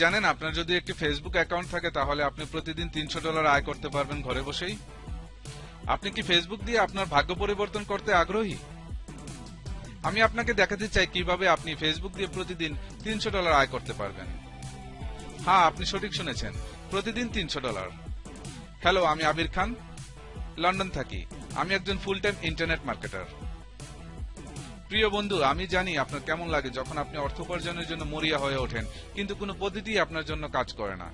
জানেন আপনার যদি একটি ফেসবুক অ্যাকাউন্ট থাকে তাহলে আপনি প্রতিদিন $300 আয় করতে পারবেন ঘরে বসেই? আপনি কি ফেসবুক দিয়ে আপনার ভাগ্য পরিবর্তন করতে আগ্রহী? আমি আপনাকে দেখাতে চাই কিভাবে আপনি ফেসবুক দিয়ে প্রতিদিন $300 আয় করতে পারবেন। হ্যাঁ, আপনি সঠিক শুনেছেন, প্রতিদিন $300। হ্যালো, আমি আবির খান, লন্ডন থাকি। আমি একজন ফুল টাইম ইন্টারনেট মার্কেটার। প্রিয় বন্ধু, আমি জানি আপনার কেমন লাগে যখন আপনি অর্থ উপার্জনের জন্য মরিয়া হয়ে ওঠেন কিন্তু কোনো পদ্ধতি আপনার জন্য কাজ করে না।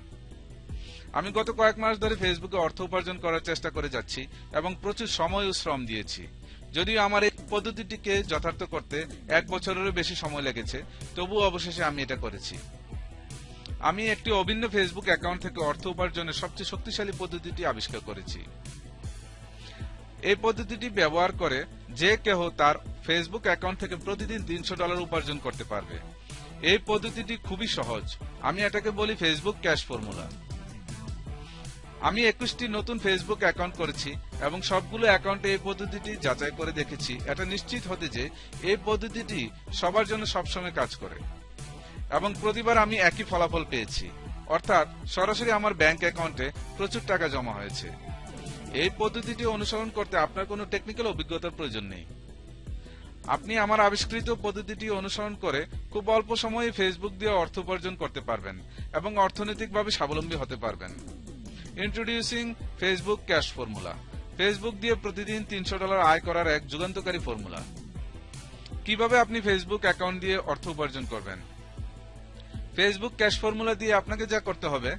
আমি গত কয়েক মাস ধরে ফেসবুকে অর্থ উপার্জন করার চেষ্টা করে যাচ্ছি এবং প্রচুর সময় ও শ্রম দিয়েছি। যদিও আমার এই পদ্ধতিটিকে যথার্থ করতে 1 বছরেরও বেশি সময় লেগেছে, তবুও অবশেষে আমি এটা করেছি। আমি একটি অভিন্ন ফেসবুক অ্যাকাউন্ট থেকে অর্থ উপার্জনের সবচেয়ে শক্তিশালী পদ্ধতিটি আবিষ্কার করেছি। এই পদ্ধতিটি ব্যবহার করে যে কেউ তার ফেসবুক অ্যাকাউন্ট থেকে প্রতিদিন $300 উপার্জন করতে পারবে। এই পদ্ধতিটি খুবই সহজ। আমি এটাকে বলি ফেসবুক ক্যাশ ফর্মুলা। আমি 21টি নতুন ফেসবুক অ্যাকাউন্ট করেছি এবং সবগুলো অ্যাকাউন্টে এই পদ্ধতিটি যাচাই করে দেখেছি এটা নিশ্চিত হতে যে এই পদ্ধতিটি সবার জন্য সবসময় কাজ করে এবং প্রতিবার আমি একই ফলাফল পেয়েছি, অর্থাৎ সরাসরি আমার ব্যাংক অ্যাকাউন্টে প্রচুর টাকা জমা হয়েছে। এই পদ্ধতিটি অনুসরণ করতে আপনার কোনো টেকনিক্যাল অভিজ্ঞতার প্রয়োজন নেই। আপনি আমার আবিষ্কৃত পদ্ধতিটি অনুসরণ করে খুব অল্প সময়ে ফেসবুক দিয়ে অর্থ উপার্জন করতে পারবেন এবং অর্থনৈতিকভাবে স্বাবলম্বী হতে পারবেন। Introducing Facebook cash formula. Facebook দিয়ে প্রতিদিন $300 আয় করার এক যুগান্তকারী ফর্মুলা। কিভাবে আপনি ফেসবুক অ্যাকাউন্ট দিয়ে অর্থ উপার্জন করবেন? ফেসবুক ক্যাশ ফর্মুলা দিয়ে আপনাকে যা করতে হবে,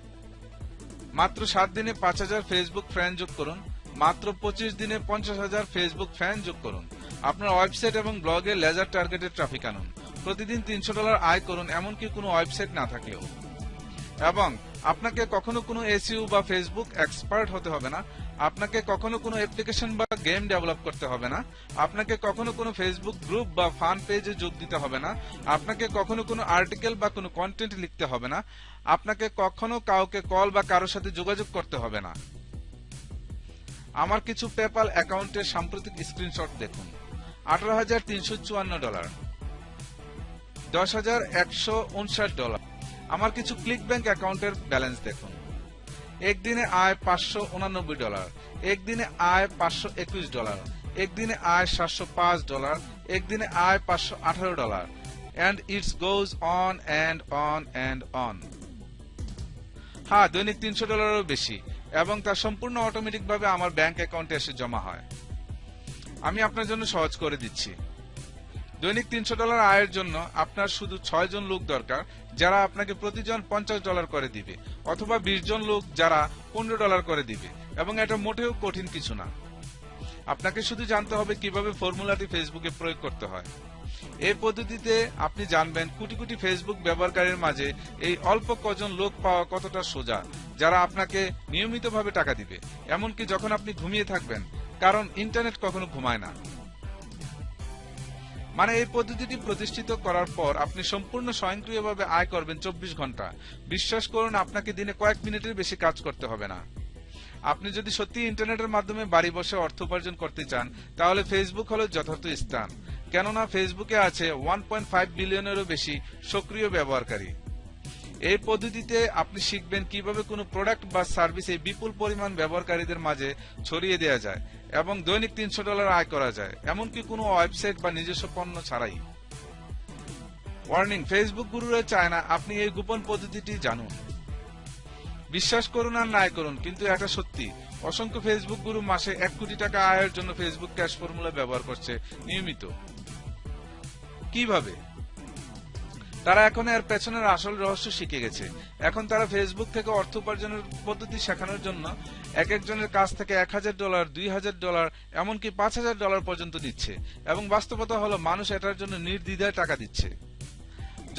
মাত্র 7 দিনে 5000 ফেসবুক ফ্রেন্ড যোগ করুন, মাত্র 25 দিনে 50,000 ফেসবুক ফ্যান যোগ করুন, আপনার ওয়েবসাইট এবং ব্লগে লেজার টার্গেটেড ট্রাফিক আনুন, প্রতিদিন $300 আয় করুন এমনকি কোনো ওয়েবসাইট না থাকলেও। এবং আপনাকে কখনো কোনো এসইও বা ফেসবুক এক্সপার্ট হতে হবে না, আপনাকে কখনো কোনো অ্যাপ্লিকেশন বা গেম ডেভেলপ করতে হবে না, আপনাকে কখনো কোনো ফেসবুক গ্রুপ বা ফান পেজে যোগ দিতে হবে না, আপনাকে কখনো কোনো আর্টিকেল বা কোনো কন্টেন্ট লিখতে হবে না, আপনাকে কখনো কাউকে কল বা কারোর সাথে যোগাযোগ করতে হবে না। আমার কিছু পেপ্যাল অ্যাকাউন্টের সাম্প্রতিক স্ক্রিনশট দেখুন। $18,354, $10,159। আমার কিছু ক্লিক ব্যাংক অ্যাকাউন্টের ব্যালেন্স দেখুন। একদিনে আয় $589, একদিনে আয় $521, একদিনে আয় $705, একদিনে আয় $518, and it goes on and on and on। হ্যাঁ, দৈনিক $300 বেশি এবং তা সম্পূর্ণ অটোমেটিক ভাবে আমার ব্যাংক অ্যাকাউন্টে এসে জমা হয়। আমি আপনার জন্য সহজ করে দিচ্ছি। দৈনিক $300 আয়ের জন্য আপনার শুধু 6 জন লোক দরকার যারা আপনাকে প্রতিজন $50 করে দিবে, অথবা 20 জন লোক যারা $15 করে দিবে, এবং এটা মোটেও কঠিন কিছু না। আপনাকে শুধু জানতে হবে কিভাবে ফর্মুলাটি ফেসবুকে প্রয়োগ করতে হয়। এই পদ্ধতিতে আপনি জানবেন কোটি কোটি ফেসবুক ব্যবহারকারীর মাঝে এই অল্প কজন লোক পাওয়া কতটা সোজা যারা আপনাকে নিয়মিতভাবে টাকা দিবে, এমনকি যখন আপনি ঘুমিয়ে থাকবেন, কারণ ইন্টারনেট কখনো ঘুমায় না। মানে এই পদ্ধতিটি প্রতিষ্ঠিত করার পর আপনি সম্পূর্ণ স্বয়ংক্রিয়ভাবে আয় করবেন 24 ঘন্টা। বিশ্বাস করুন, আপনাকে দিনে কয়েক মিনিটের বেশি কাজ করতে হবে না। আপনি যদি সত্যি ইন্টারনেটের মাধ্যমে বাড়ি বসে অর্থ উপার্জন করতে চান তাহলে ফেসবুক হলো যথার্থ স্থান, কেননা ফেসবুকে আছে 1.5 বিলিয়নেরও বেশি সক্রিয় ব্যবহারকারী। এই পদ্ধতিতে আপনি শিখবেন কিভাবে কোনো প্রোডাক্ট বা সার্ভিস এই বিপুল পরিমাণ ব্যবহারকারীদের মাঝে ছড়িয়ে দেওয়া যায় এবং দৈনিক $300 আয় করা যায়, এমনকি কোনো ওয়েবসাইট বা নিজস্ব পণ্য ছাড়াই। ওয়ার্নিং, ফেসবুক গুরুরা চায় না আপনি এই গোপন পদ্ধতিটি জানুন। বিশ্বাস করুন আর নাই করুন, কিন্তু এটা সত্যি। অসংখ্য ফেসবুক গুরু মাসে $1 কোটি আয়ের জন্য ফেসবুক ক্যাশ ফর্মুলা ব্যবহার করছে নিয়মিত। কিভাবে? তারা এখন এর পেছনের আসল রহস্য শিখে গেছে। এখন তারা ফেসবুক থেকে অর্থ উপার্জনের পদ্ধতি শেখানোর জন্য এক একজনের কাছ থেকে $1,000, $2,000, এমনকি $5,000 পর্যন্ত নিচ্ছে, এবং বাস্তবতা হলো মানুষ এটার জন্য নির্দ্বিধায় টাকা দিচ্ছে।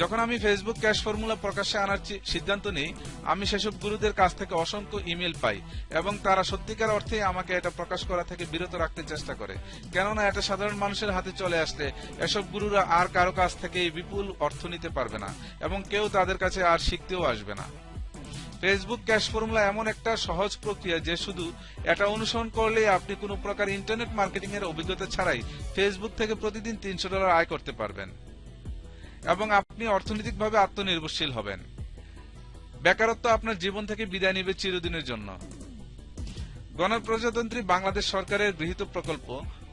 যখন আমি ফেসবুক ক্যাশ ফর্মুলা প্রকাশ্যে আনার সিদ্ধান্ত নিই, আমি সেসব গুরুদের কাছ থেকে অসংখ্য ইমেল পাই এবং তারা সত্যিকার অর্থে আমাকে এটা প্রকাশ করা থেকে বিরত রাখতে চেষ্টা করে, কেননা এটা সাধারণ মানুষের হাতে চলে আসলে এসব গুরুরা আর কারো কাছ থেকে এই বিপুল অর্থ নিতে পারবে না এবং কেউ তাদের কাছে আর শিখতেও আসবে না। ফেসবুক ক্যাশ ফর্মুলা এমন একটা সহজ প্রক্রিয়া যে শুধু এটা অনুসরণ করলেই আপনি কোনো প্রকার ইন্টারনেট মার্কেটিং এর অভিজ্ঞতা ছাড়াই ফেসবুক থেকে প্রতিদিন $300 আয় করতে পারবেন এবং আপনি অর্থনৈতিকভাবে আত্মনির্ভরশীল হবেন। বেকারত্ব আপনার জীবন থেকে বিদায় নেবে চিরদিনের জন্য। গণপ্রজাতন্ত্রী বাংলাদেশ সরকারের গৃহীত প্রকল্প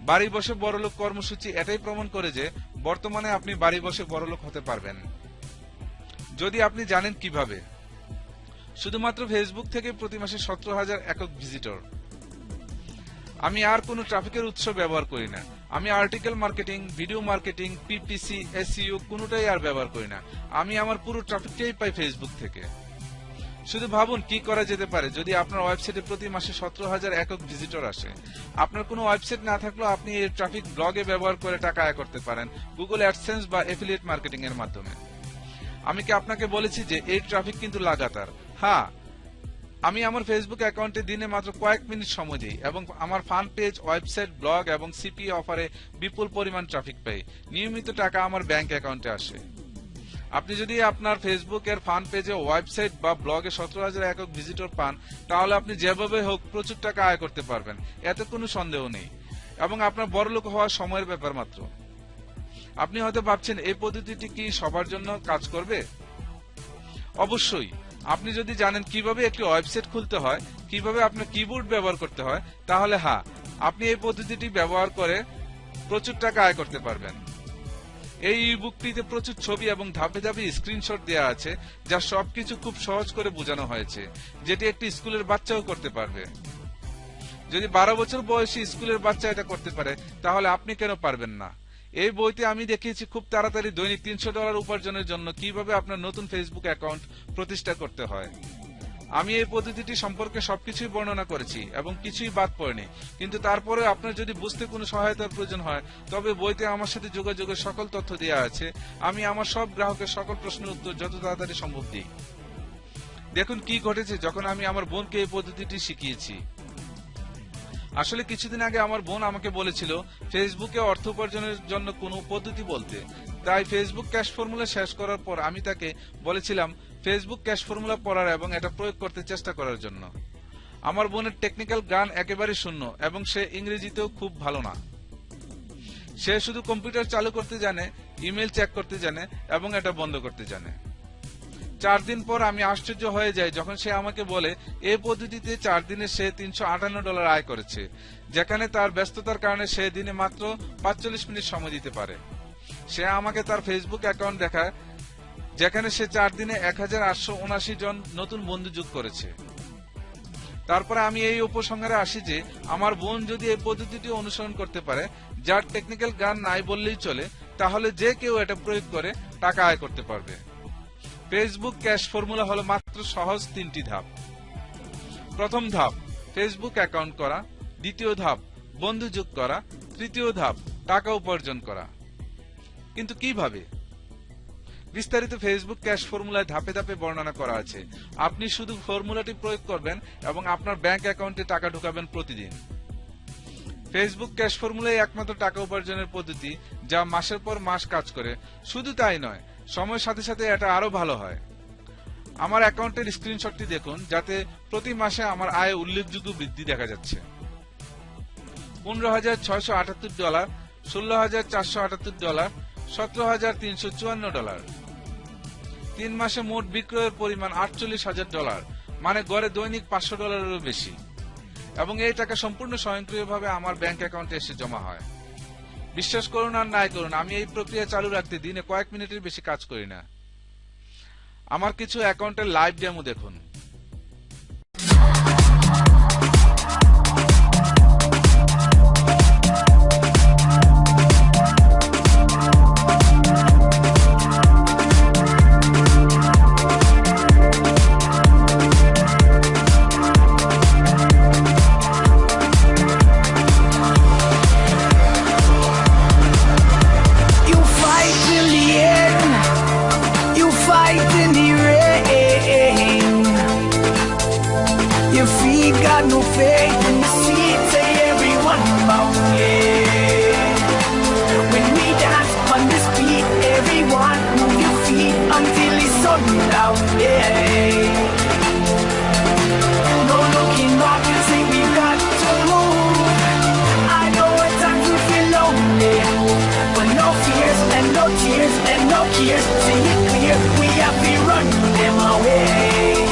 বাড়ি বসে বড়লোক কর্মসূচি এটাই প্রমাণ করে যে বর্তমানে আপনি বাড়ি বসে বড়লোক হতে পারবেন, যদি আপনি জানেন কিভাবে। শুধুমাত্র ফেসবুক থেকে প্রতি মাসে 17,000 একক ভিজিটর। আমি আর কোনো ট্রাফিকের উৎস ব্যবহার করি না। আমি article marketing, video marketing, PPC, SEO কোনোটাই আর ব্যবহার করি না। আমি আমার পুরো ট্রাফিকটাই পাই ফেসবুক থেকে। শুধু ভাবুন কি করা যেতে পারে যদি আপনার ওয়েবসাইটে প্রতি মাসে 17,000 একক ভিজিটর আসে। আপনার কোনো ওয়েবসাইট না থাকলেও আপনি এই ট্রাফিক ব্লগে ব্যবহার করে টাকা আয় করতে পারেন গুগল অ্যাডসেন্স বা এফিলিয়েট মার্কেটিং এর মাধ্যমে। আমি কি আপনাকে বলেছি যে এই ট্রাফিক কিন্তু লাগাতার? হ্যাঁ, আমি আমার ফেসবুক অ্যাকাউন্টে দিনে মাত্র কয়েক মিনিট সময় দিই এবং আমার ফান পেজ, ওয়েবসাইট, ব্লগ এবং সিপি অফারে বিপুল পরিমাণ ট্রাফিক পাই। নিয়মিত টাকা আমার ব্যাংক অ্যাকাউন্টে আসে। আপনি যদি আপনার ফেসবুক এর ফান পেজে, ওয়েবসাইট বা ব্লগে 17,000 একক ভিজিটর পান, তাহলে আপনি যেভাবে হোক প্রচুর টাকা আয় করতে পারবেন, এতে কোনো সন্দেহ নেই, এবং আপনার বড়লোক হওয়ার সময়ের ব্যাপার মাত্র। আপনি হয়তো ভাবছেন এই পদ্ধতিটি কি সবার জন্য কাজ করবে? অবশ্যই। আপনি যদি জানেন কিভাবে একটি ওয়েবসাইট খুলতে হয়, কিভাবে আপনার কিবোর্ড ব্যবহার করতে হয়, তাহলে হ্যাঁ, আপনি এই পদ্ধতিটি ব্যবহার করে প্রচুর টাকা আয় করতে পারবেন। এই ইবুকটিতে প্রচুর ছবি এবং ধাপে ধাপে স্ক্রিনশট দেওয়া আছে, যা সবকিছু খুব সহজ করে বোঝানো হয়েছে, যেটি একটি স্কুলের বাচ্চাও করতে পারবে। যদি 12 বছর বয়সী স্কুলের বাচ্চা এটা করতে পারে, তাহলে আপনি কেন পারবেন না? এই বইতে আমি দেখিয়েছি খুব তাড়াতাড়ি দৈনিক $300 উপার্জনের জন্য কিভাবে আপনার নতুন ফেসবুক অ্যাকাউন্ট প্রতিষ্ঠা করতে হয়। আমি এই পদ্ধতিটি সম্পর্কে সবকিছুই বর্ণনা করেছি এবং কিছুই বাদ পড়েনি, কিন্তু তারপরে আপনার যদি বুঝতে কোনো সহায়তার প্রয়োজন হয়, তবে বইতে আমার সাথে যোগাযোগের সকল তথ্য দেওয়া আছে। আমি আমার সব গ্রাহকের সকল প্রশ্নের উত্তর যত তাড়াতাড়ি সম্ভব দিই। দেখুন কি ঘটেছে যখন আমি আমার বোনকে এই পদ্ধতিটি শিখিয়েছি। আসলে কিছুদিন আগে আমার বোন আমাকে বলেছিল ফেসবুকে অর্থ উপার্জনের জন্য কোনো পদ্ধতি বলতে। তাই ফেসবুক ক্যাশ ফর্মুলা শেষ করার পর আমি তাকে বলেছিলাম ফেসবুক ক্যাশ ফর্মুলা পড়ার এবং এটা প্রয়োগ করতে চেষ্টা করার জন্য। আমার বোনের টেকনিক্যাল জ্ঞান একেবারে শূন্য এবং সে ইংরেজিতেও খুব ভালো না। সে শুধু কম্পিউটার চালু করতে জানে, ইমেল চেক করতে জানে এবং এটা বন্ধ করতে জানে। 4 দিন পর আমি আশ্চর্য হয়ে যাই যখন সে আমাকে বলে এই পদ্ধতিতে 4 দিনে সে $358 আয় করেছে, যেখানে তার ব্যস্ততার কারণে সে দিনে মাত্র 45 মিনিট সময় দিতে পারে। সে আমাকে তার ফেসবুক অ্যাকাউন্ট দেখায়, যেখানে সে 4 দিনে 1879 জন নতুন বন্ধু যোগ করেছে। তারপরে আমি এই উপসংহারে আসি যে আমার বোন যদি এই পদ্ধতিটি অনুসরণ করতে পারে, যার টেকনিক্যাল জ্ঞান নাই বললেই চলে, তাহলে যে কেউ এটা প্রয়োগ করে টাকা আয় করতে পারবে। ফেসবুক ক্যাশ ফর্মুলা হলো মাত্র সহজ 3টি ধাপ। প্রথম ধাপ ফেসবুক অ্যাকাউন্ট করা, দ্বিতীয় ধাপ বন্ধু যোগ করা, তৃতীয় ধাপ টাকা উপার্জন করা। কিন্তু কিভাবে? বিস্তারিত ফেসবুক ক্যাশ ফর্মুলায় ধাপে ধাপে বর্ণনা করা আছে। আপনি শুধু ফর্মুলাটি প্রয়োগ করবেন এবং আপনার ব্যাংক অ্যাকাউন্টে টাকা ঢুকাবেন প্রতিদিন। ফেসবুক ক্যাশ ফর্মুলাই একমাত্র টাকা উপার্জনের পদ্ধতি যা মাসের পর মাস কাজ করে। শুধু তাই নয়, সময়ের সাথে সাথে এটা আরো ভালো হয়। আমার অ্যাকাউন্টের স্ক্রিনশটটি দেখুন, যাতে প্রতি মাসে আমার আয়ে উল্লেখযোগ্য বৃদ্ধি দেখা যাচ্ছে। $15,678, $16,478, $17,354। 3 মাসে মোট বিক্রয়ের পরিমাণ $48,000, মানে গড়ে দৈনিক $500-এরও বেশি, এবং এই টাকা সম্পূর্ণ স্বয়ংক্রিয়ভাবে আমার ব্যাংক অ্যাকাউন্টে এসে জমা হয়। বিশ্বাস করুন আর নাই করুন, আমি এই প্রক্রিয়া চালু রাখতে দিনে কয়েক মিনিটের বেশি কাজ করি না। আমার কিছু অ্যাকাউন্টের লাইভ ডেমো দেখুন। Your feet got no faith in the seat, say everyone about yeah. When we dance on this beat, everyone move your feet until it's sold out, yeah. No looking back, you say we got to move. I know at times we feel lonely, but no fears and no tears and no cares. See it clear, we have to run them away.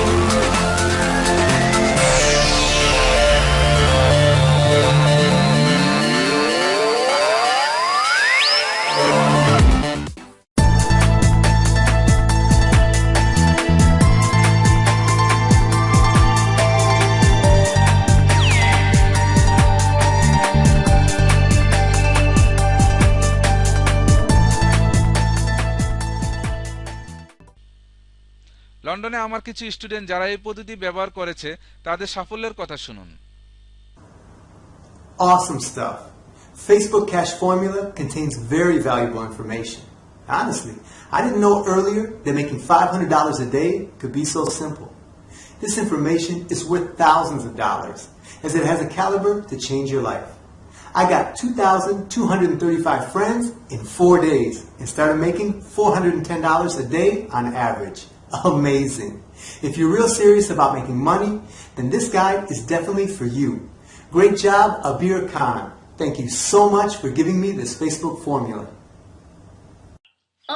লন্ডনে আমার কিছু student যারা এই পদ্ধতি ব্যবহার করেছে তাদের সাফল্যের কথা শুনুন। Awesome stuff. Facebook Cash Formula contains very valuable information. Honestly, I didn't know earlier that making $500 a day could be so simple. This information is worth thousands of dollars, as it has a caliber to change your life. I got 2,235 friends in 4 days and started making $410 a day on average. Amazing. If you're real serious about making money, then this guide is definitely for you. Great job, Abir Khan. Thank you so much for giving me this Facebook formula.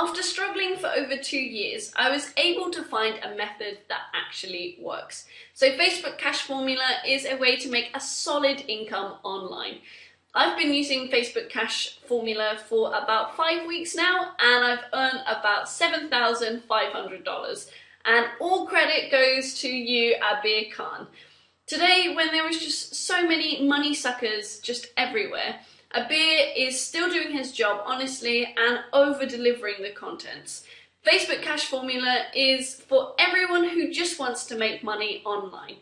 After struggling for over 2 years, I was able to find a method that actually works. So Facebook Cash Formula is a way to make a solid income online. I've been using Facebook Cash Formula for about 5 weeks now, and I've earned about $7,500. And all credit goes to you, Abir Khan. Today, when there was just so many money suckers just everywhere, Abir is still doing his job honestly and over-delivering the contents. Facebook Cash Formula is for everyone who just wants to make money online.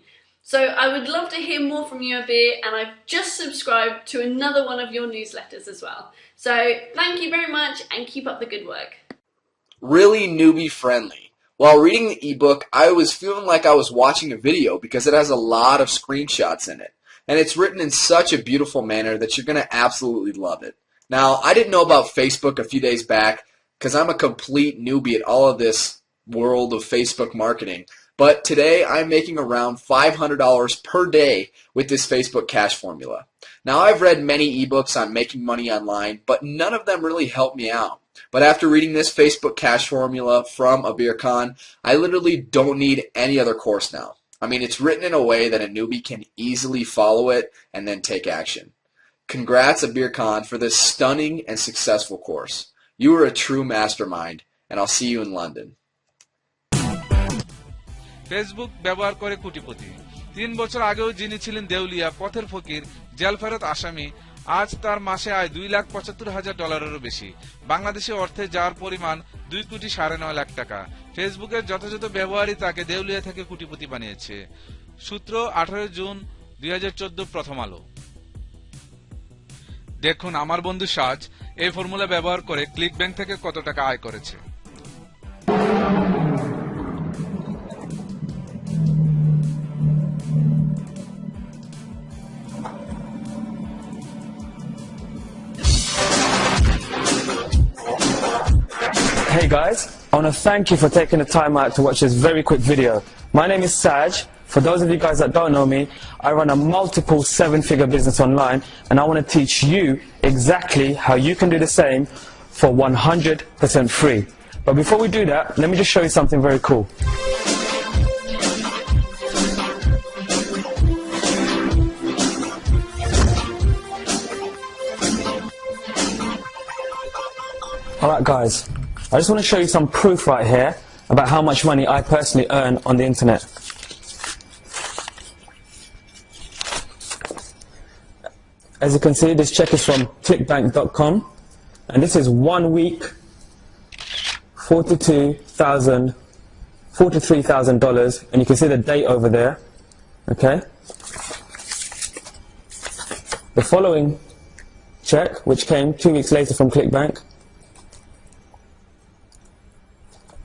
So I would love to hear more from you, Abir, and I've just subscribed to another one of your newsletters as well. So thank you very much and keep up the good work. Really newbie friendly. While reading the ebook, I was feeling like I was watching a video because it has a lot of screenshots in it. And it's written in such a beautiful manner that you're going to absolutely love it. Now, I didn't know about Facebook a few days back because I'm a complete newbie at all of this world of Facebook marketing. But today I'm making around $500 per day with this Facebook Cash Formula. Now, I've read many ebooks on making money online, but none of them really helped me out. But after reading this Facebook Cash Formula from Abir Khan, I literally don't need any other course now. I mean, it's written in a way that a newbie can easily follow it and then take action. Congrats, Abir Khan, for this stunning and successful course. You are a true mastermind, and I'll see you in London. Facebook ব্যবহার করে কোটিপতি। 3 বছর আগেও যিনি ছিলেন দেউলিয়া, পথের ফকির, jail ফেরত আসামি, আজ তার মাসে আয় $2,75,000-এরও বেশি। বাংলাদেশি অর্থে যার পরিমাণ 2,9,5 টাকা। ফেসবুকের যথাযথ ব্যবহারই তাকে দেউলিয়া থেকে কোটিপতি বানিয়েছে। সূত্র 18 জুন 2014, প্রথম আলো। দেখুন আমার বন্ধু সাজ এই ফর্মুলা ব্যবহার করে ক্লিক ব্যাংক থেকে কত টাকা আয় করেছে। Hey guys, I want to thank you for taking the time out to watch this very quick video. My name is Saj. For those of you guys that don't know me, I run a multiple 7-figure business online, and I want to teach you exactly how you can do the same for 100% free. But before we do that, let me just show you something very cool. Alright guys, I just want to show you some proof right here about how much money I personally earn on the internet. As you can see, this check is from clickbank.com, and this is 1 week, $43,000, and you can see the date over there, okay? The following check, which came 2 weeks later from ClickBank,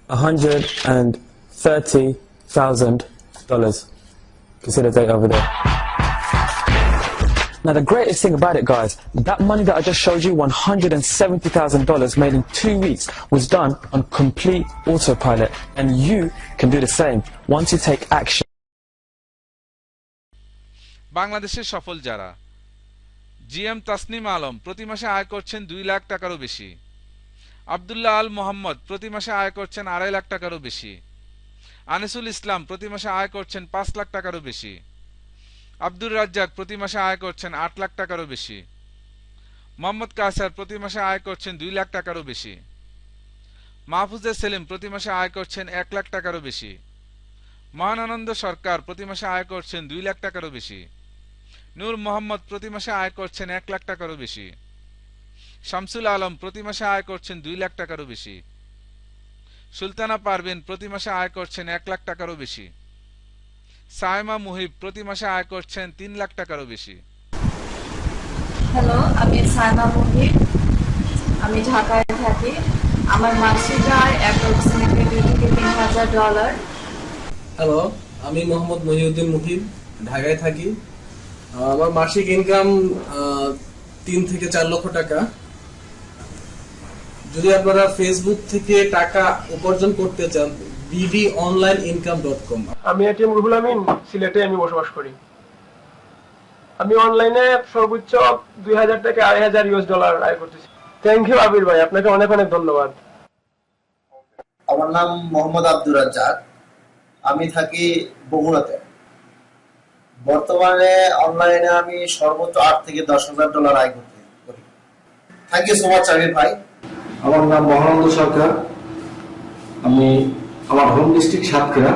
$130,000. You can see the date over there. Now the greatest thing about it, guys, that money that I just showed you, $170,000 made in 2 weeks, was done on complete autopilot, and you can do the same once you take action. বাংলাদেশের সফল যারা: GM Tasnim Alam প্রতি মাসে আয় করছেন 2 লাখ টাকারও বেশি। আব্দুল্লাহ আল মোহাম্মদ প্রতি মাসে আয় করছেন 2.5 লাখ টাকারও বেশি। আনিসুল ইসলাম প্রতি মাসে আয় করছেন 5 লাখ টাকারও বেশি। আব্দুর রাজ্জাক প্রতি মাসে আয় করছেন 8 লাখ টাকারও বেশি। মোহাম্মদ কাসার প্রতি মাসে আয় করছেন 2 লাখ টাকারও বেশি। মাহফুজে সেলিম প্রতি মাসে আয় করছেন 1 লাখ টাকারও বেশি। মহানানন্দ সরকার প্রতি মাসে আয় করছেন 2 লাখ টাকারও বেশি। নূর মোহাম্মদ প্রতি মাসে আয় করছেন 1 লাখ টাকারও বেশি। শামসুল আলম প্রতি মাসে আয় করছেন 2 লাখ টাকারও বেশি। সুলতানা পারভিন প্রতি মাসে আয় করছেন 1 লাখ টাকারও বেশি। সাইমা মুহিব প্রতি মাসে আয় করছেন 3 লাখ টাকারও বেশি। হ্যালো, আমি সাইমা মুহিব, আমি ঢাকায় থাকি। আমার মাসিক আয় অ্যাপ্রক্সিমেটলি $2,000 থেকে $3,000। হ্যালো, আমি মোহাম্মদ মহিউদ্দিন মুহিব, ঢাকায় থাকি। আমার মাসিক ইনকাম 3 থেকে 4 লক্ষ টাকা। যদি আপনারা ফেসবুক থেকে টাকা উপার্জন করতে চান, bdonlineincome.com। আমি এটিএম রুহুল আমিন, সিলেটে আমি বসবাস করি। আমি অনলাইনে সর্বোচ্চ 2000 থেকে $2,500 আয় করতেছি। থ্যাংক ইউ আবির ভাই, আপনাকে অনেক অনেক ধন্যবাদ। আমার নাম মোহাম্মদ আব্দুর রাজ্জাক, আমি থাকি বগুড়াতে। বর্তমানে অনলাইনে আমি সর্বোচ্চ $8,000 থেকে $10,000 আয় করতে করি। থ্যাংক ইউ সো মাচ আবির ভাই। আমার নাম মহানন্দ সরকার, আমার হোম ডিস্ট্রিক্ট সাতক্ষীরা,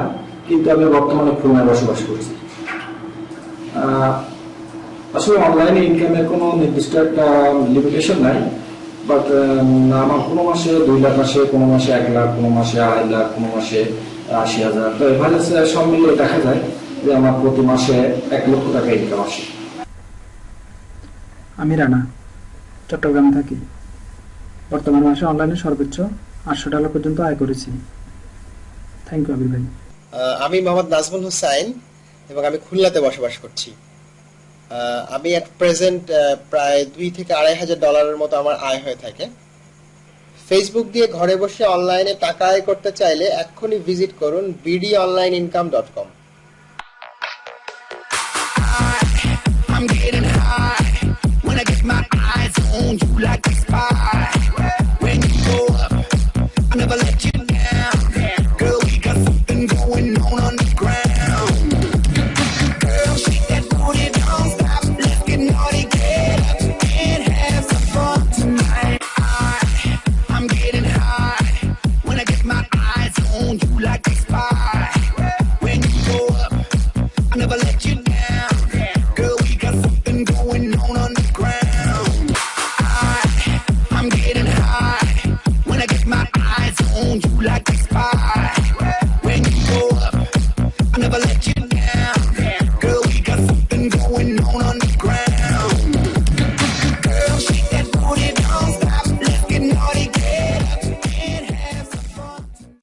কিন্তু আমি বর্তমানে খুলনায় বসবাস করছি। আসলে অনলাইনে ইনকামের কোনো নির্দিষ্ট একটা লিমিটেশন নাই, বাট আমার কোনো মাসে 2 লাখ আসে, কোনো মাসে 1 লাখ, কোনো মাসে 2.5 লাখ, কোনো মাসে 80,000। তো এভারেজে সব মিলিয়ে দেখা যায় যে আমার প্রতি মাসে 1 লক্ষ টাকা ইনকাম আসে। আমি রানা, চট্টগ্রামে থাকি। বর্তমান মাসে অনলাইনে সর্বোচ্চ $800 পর্যন্ত আয় করেছি। থ্যাংক ইউ আবির ভাই। আমি মোহাম্মদ নাজমুল হুসাইন এবং আমি খুলনাতে বসবাস করছি। আমি এট প্রেজেন্ট প্রায় $2,000 থেকে $2,500 মতো আমার আয় হয়ে থাকে। ফেসবুক দিয়ে ঘরে বসে অনলাইনে টাকা আয় করতে চাইলে এক্ষুনি ভিজিট করুন bdonlineincome.com। I'm getting high when I get my eyes on you like a spy. When you go up, I'll never let you down. Girl, we got something going on underground. Girl, shake that booty, don't stop. Let's get naughty, get up and have some fun tonight. I'm getting high when I get my eyes on you like a spy. When you go up, I'll never let you down. Girl, we got something going on underground. I'm getting high when I get my eyes on you like a spy. When you go up, I'll never let you down. Girl, we got something going on underground.